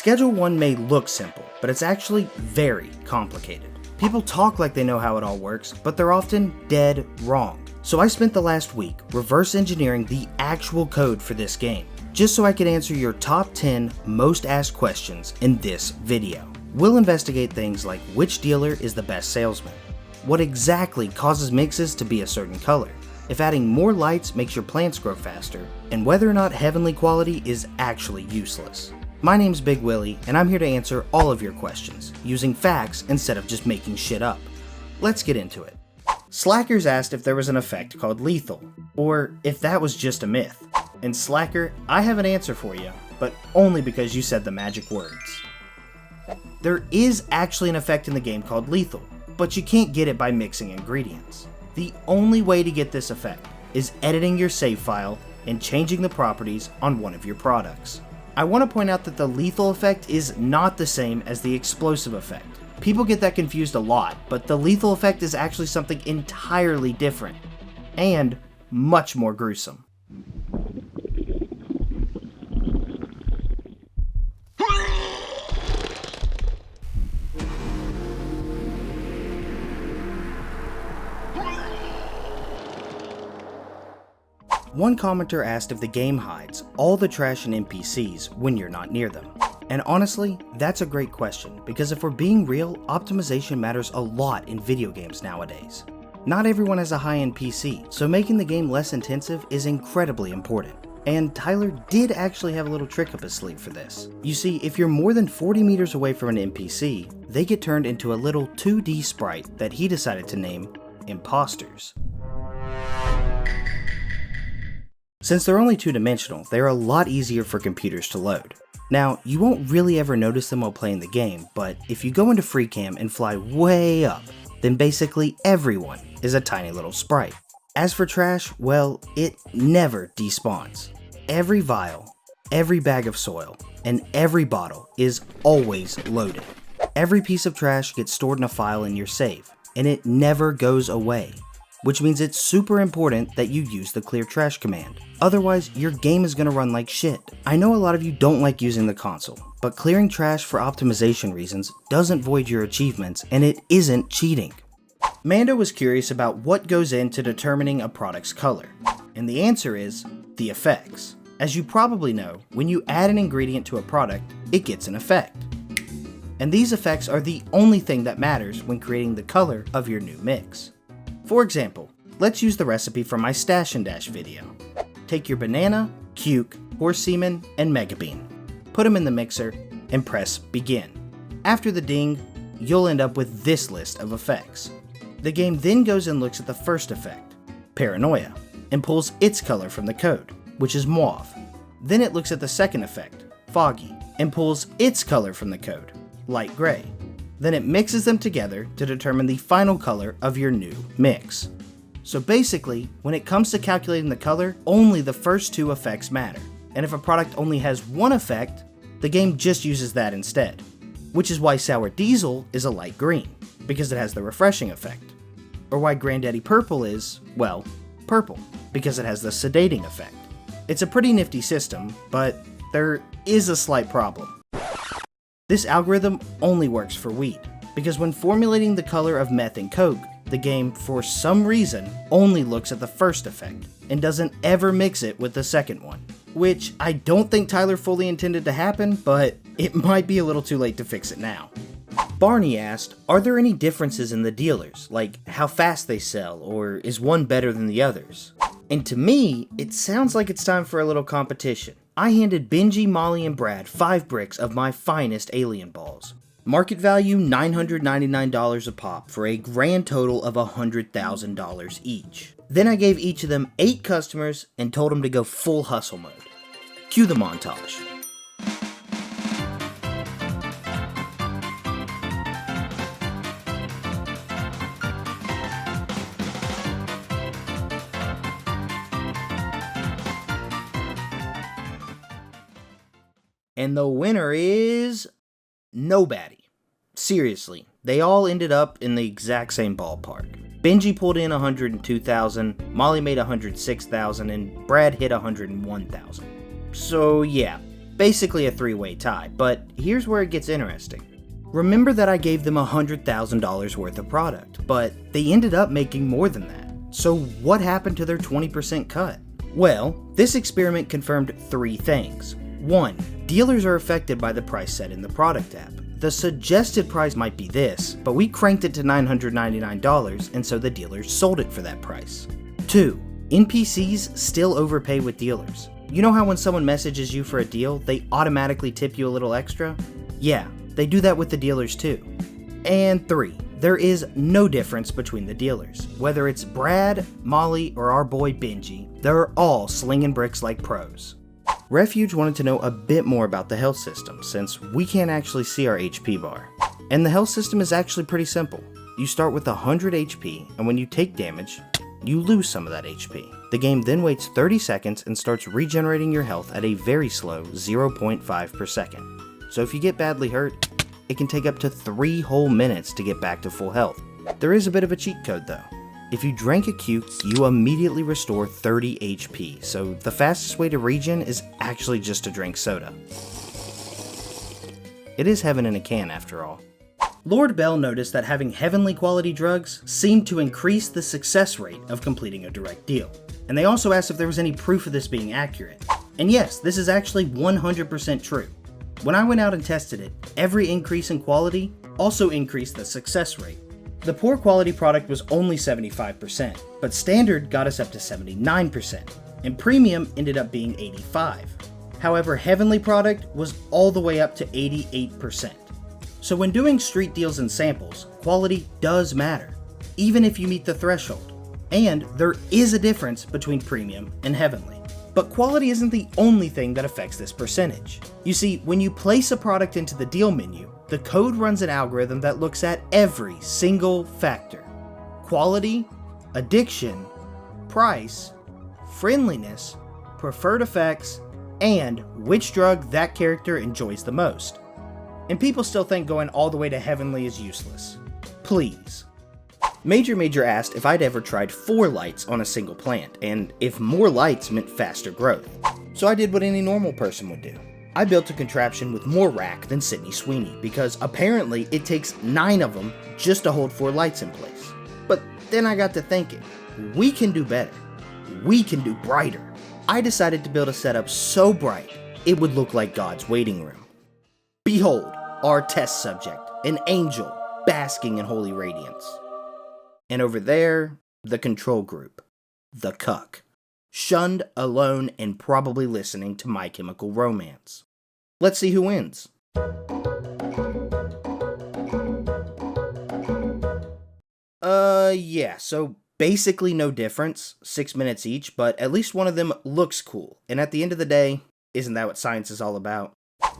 Schedule 1 may look simple, but it's actually very complicated. People talk like they know how it all works, but they're often dead wrong. So I spent the last week reverse engineering the actual code for this game, just so I could answer your top 10 most asked questions in this video. We'll investigate things like which dealer is the best salesman, what exactly causes mixes to be a certain color, if adding more lights makes your plants grow faster, and whether or not heavenly quality is actually useless. My name's Big Willie, and I'm here to answer all of your questions, using facts instead of just making shit up. Let's get into it. Slackers asked if there was an effect called lethal, or if that was just a myth. And Slacker, I have an answer for you, but only because you said the magic words. There is actually an effect in the game called lethal, but you can't get it by mixing ingredients. The only way to get this effect is editing your save file and changing the properties on one of your products. I want to point out that the lethal effect is not the same as the explosive effect. People get that confused a lot, but the lethal effect is actually something entirely different, and much more gruesome. One commenter asked if the game hides all the trash and NPCs when you're not near them. And honestly, that's a great question, because if we're being real, optimization matters a lot in video games nowadays. Not everyone has a high-end PC, so making the game less intensive is incredibly important. And Tyler did actually have a little trick up his sleeve for this. You see, if you're more than 40 meters away from an NPC, they get turned into a little 2D sprite that he decided to name imposters. Since they're only two-dimensional, they're a lot easier for computers to load. Now, you won't really ever notice them while playing the game, but if you go into free cam and fly way up, then basically everyone is a tiny little sprite. As for trash, well, it never despawns. Every vial, every bag of soil, and every bottle is always loaded. Every piece of trash gets stored in a file in your save, and it never goes away, which means it's super important that you use the clear trash command. Otherwise, your game is going to run like shit. I know a lot of you don't like using the console, but clearing trash for optimization reasons doesn't void your achievements, and it isn't cheating. Mando was curious about what goes into determining a product's color, and the answer is the effects. As you probably know, when you add an ingredient to a product, it gets an effect. And these effects are the only thing that matters when creating the color of your new mix. For example, let's use the recipe from my Stash and Dash video. Take your banana, cuke, horse semen, and mega bean. Put them in the mixer and press begin. After the ding, you'll end up with this list of effects. The game then goes and looks at the first effect, paranoia, and pulls its color from the code, which is mauve. Then it looks at the second effect, foggy, and pulls its color from the code, light gray. Then it mixes them together to determine the final color of your new mix. So basically, when it comes to calculating the color, only the first two effects matter. And if a product only has one effect, the game just uses that instead. Which is why Sour Diesel is a light green, because it has the refreshing effect. Or why Granddaddy Purple is, well, purple, because it has the sedating effect. It's a pretty nifty system, but there is a slight problem. This algorithm only works for weed, because when formulating the color of meth and coke, the game, for some reason, only looks at the first effect, and doesn't ever mix it with the second one. Which I don't think Tyler fully intended to happen, but it might be a little too late to fix it now. Barney asked, are there any differences in the dealers, like how fast they sell, or is one better than the others? And to me, it sounds like it's time for a little competition. I handed Benji, Molly, and Brad 5 bricks of my finest alien balls. Market value $999 a pop for a grand total of $100,000 each. Then I gave each of them 8 customers and told them to go full hustle mode. Cue the montage. And the winner is nobody. Seriously, they all ended up in the exact same ballpark. Benji pulled in $102,000, Molly made $106,000, and Brad hit $101,000. So yeah, Basically a three-way tie, but here's where it gets interesting. Remember that I gave them $100,000 worth of product, but they ended up making more than that. So what happened to their 20% cut? Well, this experiment confirmed three things. 1. Dealers are affected by the price set in the product app. The suggested price might be this, but we cranked it to $999, and so the dealers sold it for that price. 2. NPCs still overpay with dealers. You know how when someone messages you for a deal, they automatically tip you a little extra? Yeah, they do that with the dealers too. And 3. There is no difference between the dealers. Whether it's Brad, Molly, or our boy Benji, they're all slinging bricks like pros. Refuge wanted to know a bit more about the health system, since we can't actually see our HP bar. And the health system is actually pretty simple. You start with 100 HP, and when you take damage, you lose some of that HP. The game then waits 30 seconds and starts regenerating your health at a very slow 0.5 per second. So if you get badly hurt, it can take up to 3 whole minutes to get back to full health. There is a bit of a cheat code though. If you drank a Cuke, you immediately restore 30 HP, so the fastest way to regen is actually just to drink soda. It is heaven in a can after all. Lord Bell noticed that having heavenly quality drugs seemed to increase the success rate of completing a direct deal. And they also asked if there was any proof of this being accurate. And yes, this is actually 100% true. When I went out and tested it, every increase in quality also increased the success rate. The poor quality product was only 75%, but standard got us up to 79%, and premium ended up being 85%. However, heavenly product was all the way up to 88%. So when doing street deals and samples, quality does matter, even if you meet the threshold. And there is a difference between premium and heavenly. But quality isn't the only thing that affects this percentage. You see, when you place a product into the deal menu, the code runs an algorithm that looks at every single factor. Quality, addiction, price, friendliness, preferred effects, and which drug that character enjoys the most. And people still think going all the way to heavenly is useless. Please. Major asked if I'd ever tried 4 lights on a single plant, and if more lights meant faster growth. So I did what any normal person would do. I built a contraption with more rack than Sydney Sweeney, because apparently it takes 9 of them just to hold 4 lights in place. But then I got to thinking, we can do better. We can do brighter. I decided to build a setup so bright, it would look like God's waiting room. Behold, our test subject, an angel, basking in holy radiance. And over there, the control group, the cuck, shunned, alone, and probably listening to My Chemical Romance. Let's see who wins. Yeah, so basically no difference, 6 minutes each, but at least one of them looks cool, and at the end of the day, isn't that what science is all about?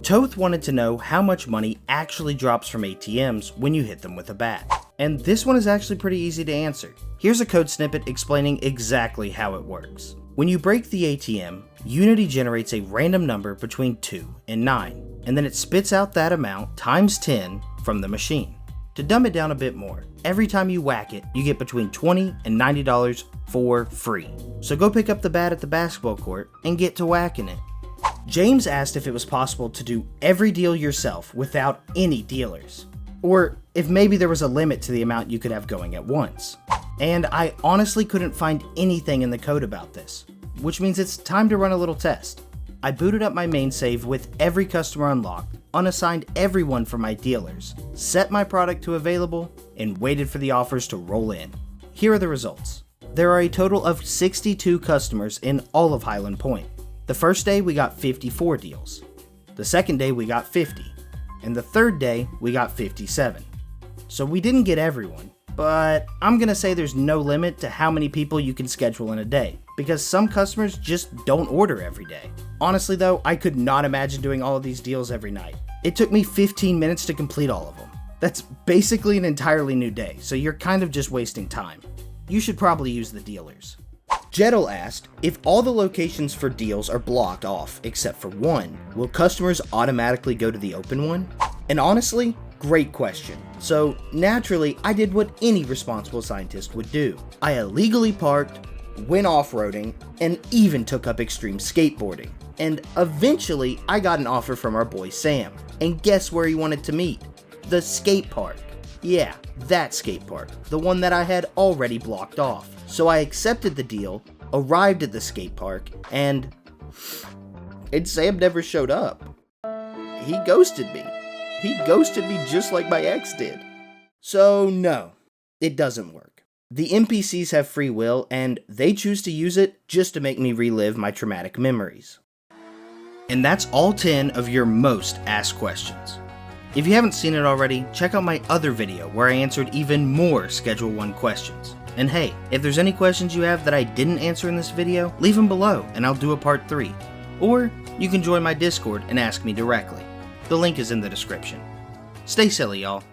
Toth wanted to know how much money actually drops from ATMs when you hit them with a bat. And this one is actually pretty easy to answer. Here's a code snippet explaining exactly how it works. When you break the ATM, Unity generates a random number between 2 and 9, and then it spits out that amount times 10 from the machine. To dumb it down a bit more, every time you whack it, you get between $20 and $90 for free. So go pick up the bat at the basketball court and get to whacking it. James asked if it was possible to do every deal yourself without any dealers, or if maybe there was a limit to the amount you could have going at once. And I honestly couldn't find anything in the code about this, which means it's time to run a little test. I booted up my main save with every customer unlocked, unassigned everyone from my dealers, set my product to available, and waited for the offers to roll in. Here are the results. There are a total of 62 customers in all of Highland Point. The first day we got 54 deals, the second day we got 50, and the third day we got 57. So we didn't get everyone, but I'm gonna say there's no limit to how many people you can schedule in a day, because some customers just don't order every day. Honestly though, I could not imagine doing all of these deals every night. It took me 15 minutes to complete all of them. That's basically an entirely new day, so you're kind of just wasting time. You should probably use the dealers. Jettle asked, if all the locations for deals are blocked off except for one, will customers automatically go to the open one? And honestly, great question. So naturally, I did what any responsible scientist would do. I illegally parked, went off-roading, and even took up extreme skateboarding. And eventually, I got an offer from our boy Sam. And guess where he wanted to meet? The skate park. Yeah, that skate park. The one that I had already blocked off. So I accepted the deal, arrived at the skate park, and Sam never showed up. He ghosted me. He ghosted me just like my ex did. So no, it doesn't work. The NPCs have free will, and they choose to use it just to make me relive my traumatic memories. And that's all 10 of your most asked questions. If you haven't seen it already, check out my other video where I answered even more Schedule 1 questions. And hey, if there's any questions you have that I didn't answer in this video, leave them below and I'll do a part 3. Or you can join my Discord and ask me directly. The link is in the description. Stay silly, y'all.